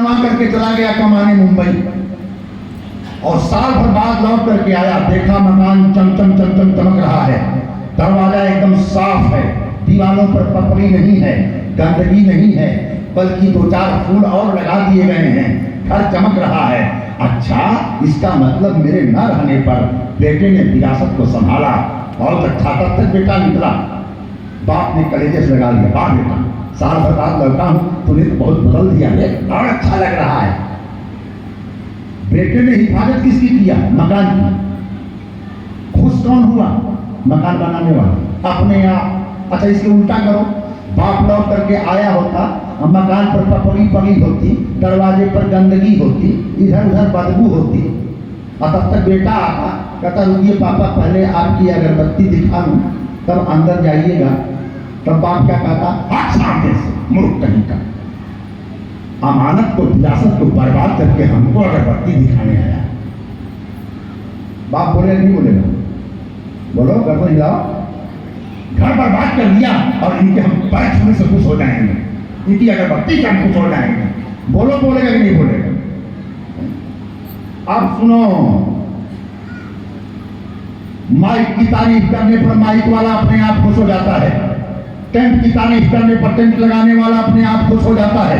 बनवा करके चला गया कमाने मुंबई, और साल भर बाद लौट करके आया, देखा मकान चमचम चमचम चमक रहा है, दरवाजा एकदम साफ है, दीवारों पर पपड़ी नहीं है, गंदगी नहीं है, बल्कि 2-4 फूल और लगा दिए गए हैं, घर चमक रहा है। अच्छा, इसका मतलब मेरे न रहने पर बेटे ने विरासत को संभाला, बहुत अच्छा। तब तक बेटा निकला, बाप ने कलेजे से लगा लिया, बाप बेटा साल भर बाद लौटा हूं, तूने तो बहुत बदल दिया है और अच्छा लग रहा है। बेटे ने हिफाजत किसकी किया? मकान की। खुश कौन हुआ? मकान बनाने वाला अपने आप। अच्छा, इसके उल्टा करो, बाप लौट करके आया होता, मकान पर पपड़ी पड़ी होती, दरवाजे पर गंदगी होती, इधर उधर बदबू होती, और तब तक बेटा आता, कहता रुकिए पापा पहले आपकी अगरबत्ती दिखा लूं तब अंदर जाइएगा। तब बाप क्या कहता? हट सामने से, मूर्ख कहीं का, अमानत को, विरासत को बर्बाद करके हमको अगरबत्ती दिखाने आया। बाप बोले नहीं बोलेगा? बोलो, गर्दन हिलाओ। घर बर्बाद कर दिया और इनके हम पैर छूने से खुश हो जाएंगे, इनकी अगरबत्ती से हम खुश हो जाएंगे। बोलो, बोलेगा कि नहीं बोलेगा? अब सुनो, माइक की तारीफ करने पर माइक वाला अपने आप खुश हो जाता है, टेंट की तारीफ करने पर टेंट लगाने वाला अपने आप खुश हो जाता है,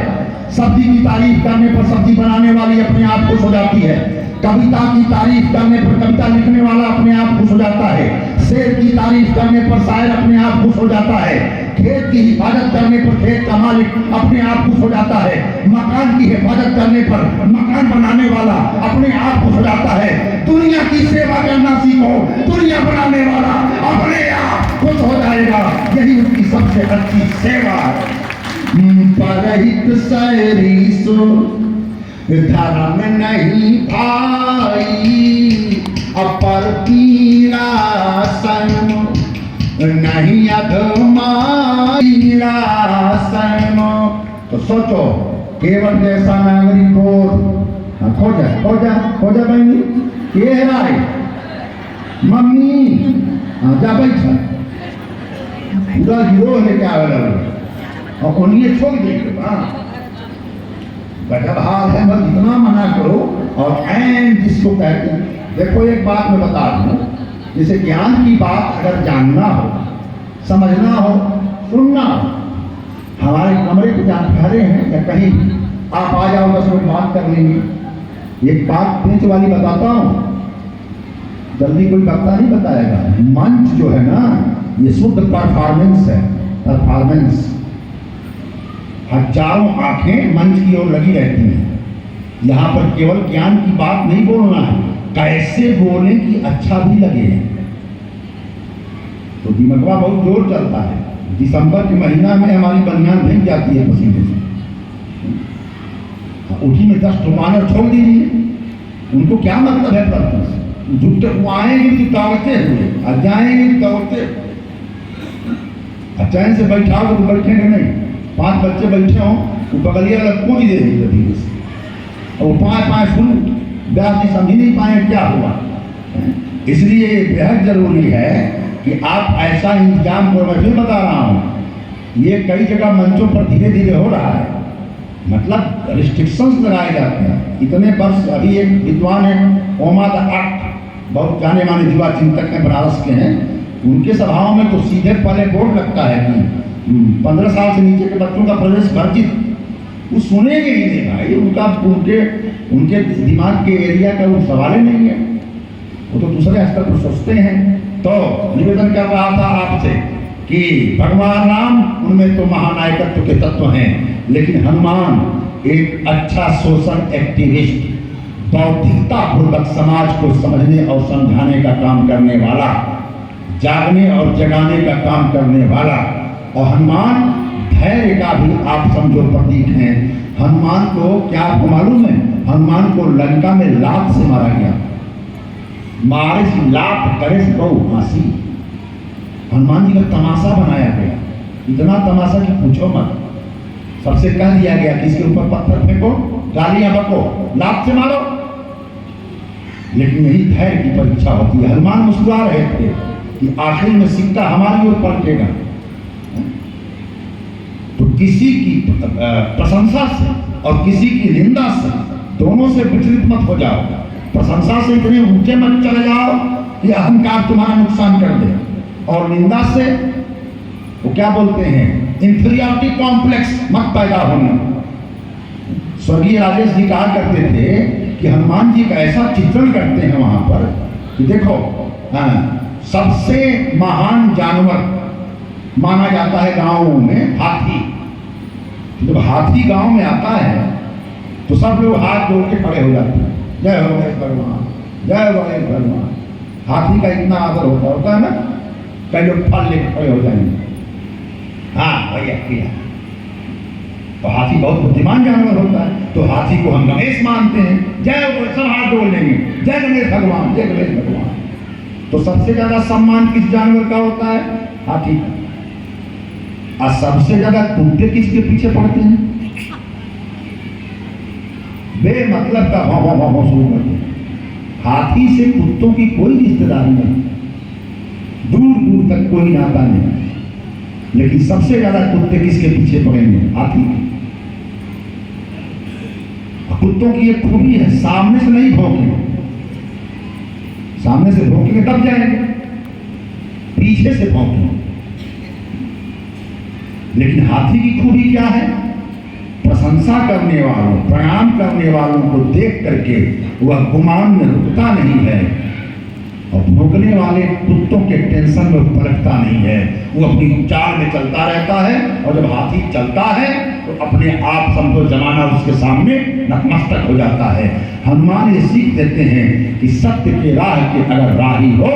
सब्जी की तारीफ करने पर सब्जी बनाने वाली अपने आप खुश हो जाती है, कविता की तारीफ करने पर कविता लिखने वाला अपने आप खुश हो जाता है, शेर की तारीफ करने पर शायर अपने आप खुश हो जाता है, खेत की हिफाजत करने पर खेत का मालिक अपने आप खुश हो जाता है, मकान की हिफाजत करने पर मकान बनाने वाला अपने आप खुश हो जाता है। दुनिया की सेवा करना सीखो, दुनिया बनाने वाला अपने आप खुश हो जाएगा। यही उसकी सबसे अच्छी सेवा है। परहित शायरी सो धर्म नहीं भाई, अपर पीड़ा सन्म नहीं अधमाईला सन्म। तो सोचो, केवल जैसा नागरिक हो खोजा बहनी, ये है राय मम्मी, जा बैठा, पूरा हीरो है क्या और उन्हें छोड़ देंगे। गजब हाल है, बस इतना मना करो और ऐन जिसको कहते हैं। देखो, एक बात मैं बता दूं, जैसे ज्ञान की बात अगर जानना हो, समझना हो, सुनना हो, हमारे कमरे पे जहाँ ठहरे हैं या कहीं आप आ जाओ, 10 मिनट बात कर लेंगे। एक बात पेंच वाली बताता हूँ, जल्दी कोई वक्ता नहीं बताएगा। मंच जो है ना, ये शुद्ध परफॉर्मेंस है, परफॉर्मेंस। हजारों आंखें मंच की ओर लगी रहती हैं। यहाँ पर केवल ज्ञान की बात नहीं बोलना है, कैसे बोलें कि अच्छा भी लगे। तो दिमागवा बहुत जोर चलता है। दिसंबर के महीना में हमारी बनियान भीग जाती है पसीने से। उठी में 10 टमाटर छोड़ दीजिए, उनको क्या मतलब है प्रश्न से? झूठे वो आएंगे तो दौड़ते हुए और जाएंगे दौड़ते। चैन से बैठाओ तो बैठेंगे नहीं। 5 बच्चे बैठे हों, वो बगलिया वाला कूद देंगे धीरे से, और वो 5 सुन व्यास जी समझ नहीं पाए क्या हुआ। इसलिए बेहद जरूरी है कि आप ऐसा इंतजाम करो। मैं फिर बता रहा हूँ, ये कई जगह मंचों पर धीरे धीरे हो रहा है, मतलब रिस्ट्रिक्शंस लगाए जाते हैं। इतने वर्ष अभी एक विद्वान है ओमा द आर्ट, बहुत जाने माने युवा चिंतक हैं, बनारस के हैं। उनके सभाओं में तो सीधे पहले बोर्ड लगता है कि 15 साल से नीचे के बच्चों का प्रवेश वर्जित। वो सुनेंगे ही नहीं भाई, उनके दिमाग के एरिया का वो सवाल ही नहीं है, वो तो दूसरे स्तर पर सोचते हैं। तो निवेदन कर रहा था आपसे कि भगवान राम उनमें तो महानायकत्व के तत्व हैं, लेकिन हनुमान एक अच्छा सोशल एक्टिविस्ट, बौद्धिकता पूर्वक समाज को समझने और समझाने का काम करने वाला, जागने और जगाने का काम करने वाला। और हनुमान धैर्य का भी आप समझो प्रतीक हैं। हनुमान को क्या आपको मालूम है? हनुमान को लंका में लात से मारा गया। मारे से लात करे से बहु हंसी। हनुमान जी का तमाशा बनाया गया, इतना तमाशा कि पूछो मत। सबसे कह दिया गया कि इसके ऊपर पत्थर फेंको, गालियां बको, लात से मारो। लेकिन यही धैर्य की परीक्षा होती है। हनुमान मुस्कुरा रहे थे कि आखिर में सिक्का हमारी ओर पलटेगा। तो किसी की प्रशंसा से और किसी की निंदा से दोनों से विचलित मत हो जाओ। प्रशंसा से इतने ऊंचे मत चले जाओ कि अहंकार तुम्हारा नुकसान कर दे, और निंदा से वो क्या बोलते हैं, इंफीरियरिटी कॉम्प्लेक्स मत पैदा होने। स्वर्गीय राजेश जी कहा करते थे कि हनुमान जी का ऐसा चित्रण करते हैं वहां पर कि देखो, सबसे महान जानवर माना जाता है गांवों में हाथी। जब हाथी गांव में आता है तो सब लोग हाथ जोड़ के खड़े हो जाते हैं, जय हो गणेश भगवान, जय हो गणेश भगवान। हाथी का इतना आदर होता है ना, कई लोग फल लेकर खड़े हो जाएंगे, हाँ भैया किया। तो हाथी बहुत बुद्धिमान जानवर होता है, तो हाथी को हम गणेश मानते हैं, जय हो, सब हाथ जोड़ लेंगे, जय गणेश भगवान, जय गणेश भगवान। तो सबसे ज्यादा सम्मान किस जानवर का होता है? हाथी का। और सबसे ज्यादा कुत्ते किसके पीछे पड़ते हैं? बेमतलब का भाव शुरू करते हैं। हाथी से कुत्तों की कोई रिश्तेदारी नहीं, दूर दूर तक कोई नाता नहीं, लेकिन सबसे ज्यादा कुत्ते किसके पीछे पड़ेंगे? हाथी के। कुत्तों की एक खूबी है, सामने से नहीं भौंकेंगे, सामने से भौंकेंगे तब जाएंगे, पीछे से भौंकेंगे। लेकिन हाथी की खूबी क्या है? प्रशंसा करने वालों, प्रणाम करने वालों को देख करके वह गुमान में रुकता नहीं है, और भौंकने वाले कुत्तों के टेंशन में पलटता नहीं है, वो अपनी चाल में चलता रहता है। और जब हाथी चलता है तो अपने आप समझो जमाना उसके सामने नतमस्तक हो जाता है। हनुमान ये सीख देते हैं कि सत्य के राह के अगर राही हो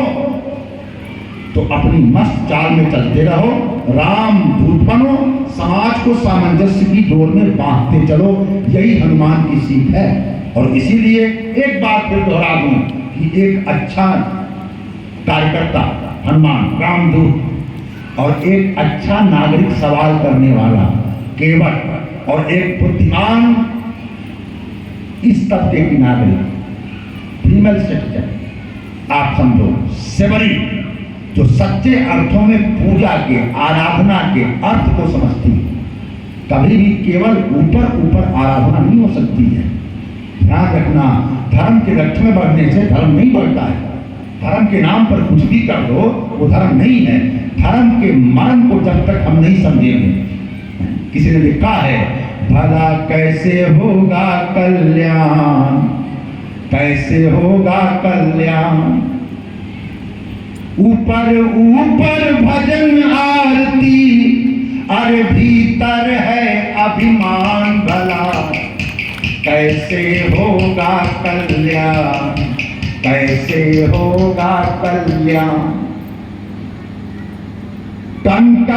तो अपनी मस्त चाल में चलते रहो, राम दूत बनो, समाज को सामंजस्य की डोर में बांधते चलो, यही हनुमान की सीख है। और इसीलिए एक बात फिर दोहरा दूं कि एक अच्छा कार्यकर्ता हनुमान रामदूत, और एक अच्छा नागरिक सवाल करने वाला केवट, और एक बुद्धिमान इस तबके की नागरिक फीमेल सिटीजन, आप समझो सेवरी, जो सच्चे अर्थों में पूजा के, आराधना के अर्थ को समझती है। कभी भी केवल ऊपर ऊपर आराधना नहीं हो सकती है। ध्यान रखना, धर्म के लक्ष्य में बढ़ने से धर्म नहीं बढ़ता है। धर्म के नाम पर कुछ भी कर दो वो धर्म नहीं है। धर्म के मर्म को जब तक हम नहीं समझेंगे, किसी ने लिखा है, भला कैसे होगा कल्याण, कैसे होगा कल्याण, ऊपर ऊपर भजन आरती, अरे भीतर है अभिमान भला, कैसे होगा कल्याण, कैसे होगा कल्याण।